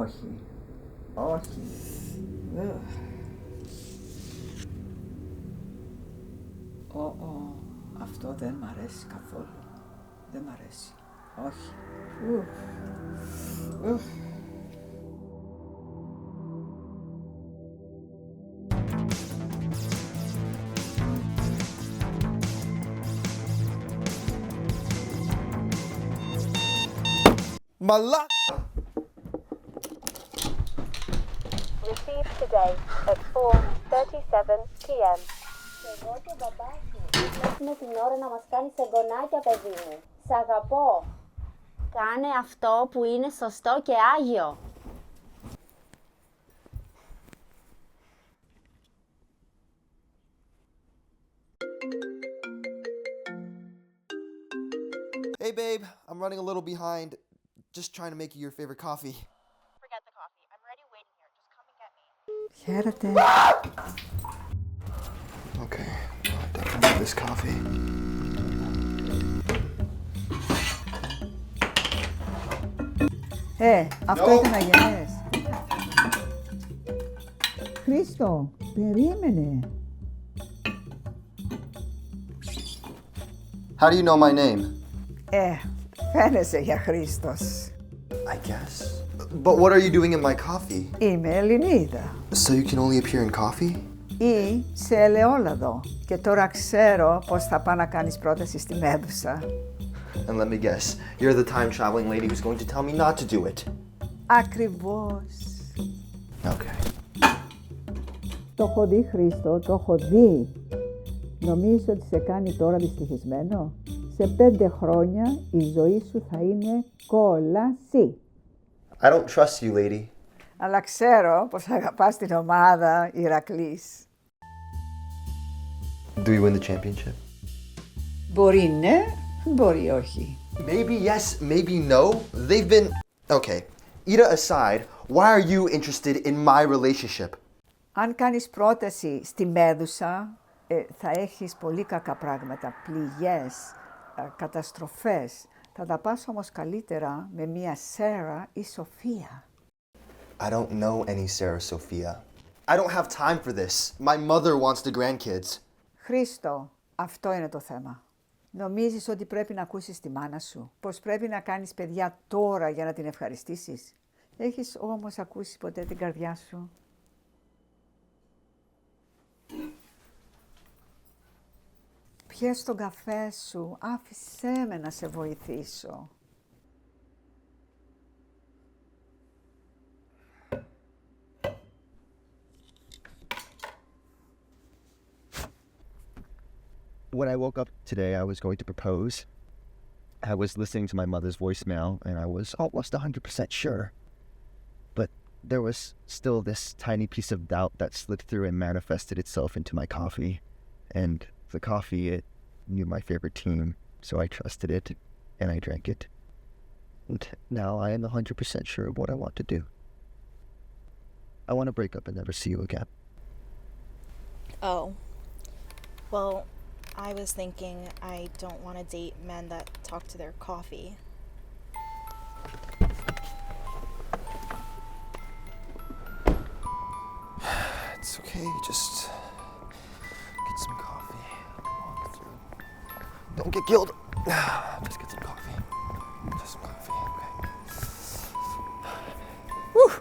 όχι. Όχι. Αυτό δεν μ' αρέσει καθόλου. Δεν μ' αρέσει. Όχι. Μαλά... Received today at 4:37 p.m. Εγώ και ο μπαμπάς μου έχουμε την ώρα να μας κάνει σεγγονάκια, παιδί μου. Σ' αγαπώ. Κάνε αυτό που είναι σωστό και άγιο. Hey babe, I'm running a little behind. Just trying to make you your favorite coffee. Forget the coffee. I'm ready waiting here. Just come and get me. Χαίρετε. Okay, well, I definitely need this coffee. Αυτό ήταν αγενές. Χρήστο, περίμενε. How do you know my name? Φαίνεσαι για Χρήστος. I guess. But what are you doing in my coffee? Είμαι Ελληνίδα. So you can only appear in coffee? Ή σε ελαιόλαδο. Και τώρα ξέρω πώς θα πάω να κάνεις πρόταση στη Μέδουσα. And let me guess, you're the time-traveling lady who's going to tell me not to do it. Ακριβώς. Okay. Το έχω δει, Χρήστο, το έχω δει. Νομίζεις ότι σε κάνει τώρα δυστυχισμένο? Σε 5 χρόνια η ζωή σου θα είναι κόλαση. I don't trust you, lady. Αλλά ξέρω πως αγαπάς την ομάδα Ηρακλής. Do we win the championship? Μπορεί ναι, μπορεί όχι. Maybe yes, maybe no. They've been... Okay, Ida aside, why are you interested in my relationship? Αν κάνεις πρόταση στη Μέδουσα, θα έχεις πολύ κακά πράγματα, πληγές, καταστροφές. Θα τα πας όμως καλύτερα με μία Σέρα ή Σοφία. I don't know any Sarah Sophia. I don't have time for this. My mother wants the grandkids. Χρήστο, αυτό είναι το θέμα. Νομίζεις ότι πρέπει να ακούσεις τη μάνα σου, πως πρέπει να κάνεις παιδιά τώρα για να την ευχαριστήσεις? Έχεις όμως ακούσει ποτέ την καρδιά σου? Πιες τον καφέ σου, άφησέ με να σε βοηθήσω. When I woke up today, I was going to propose. I was listening to my mother's voicemail, and I was almost 100% sure. But there was still this tiny piece of doubt that slipped through and manifested itself into my coffee. And the coffee, it knew my favorite team, so I trusted it, and I drank it. And now I am 100% sure of what I want to do. I want to break up and never see you again. Oh. Well, I was thinking I don't want to date men that talk to their coffee. It's okay, just get some coffee. Walk through. Don't get killed. Just get some coffee. Just some coffee, okay? Whew.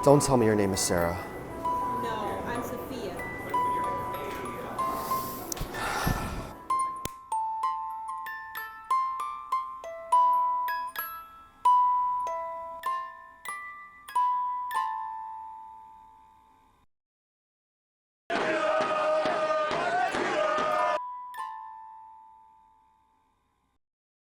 Don't tell me your name is Sarah. No, I'm Sophia.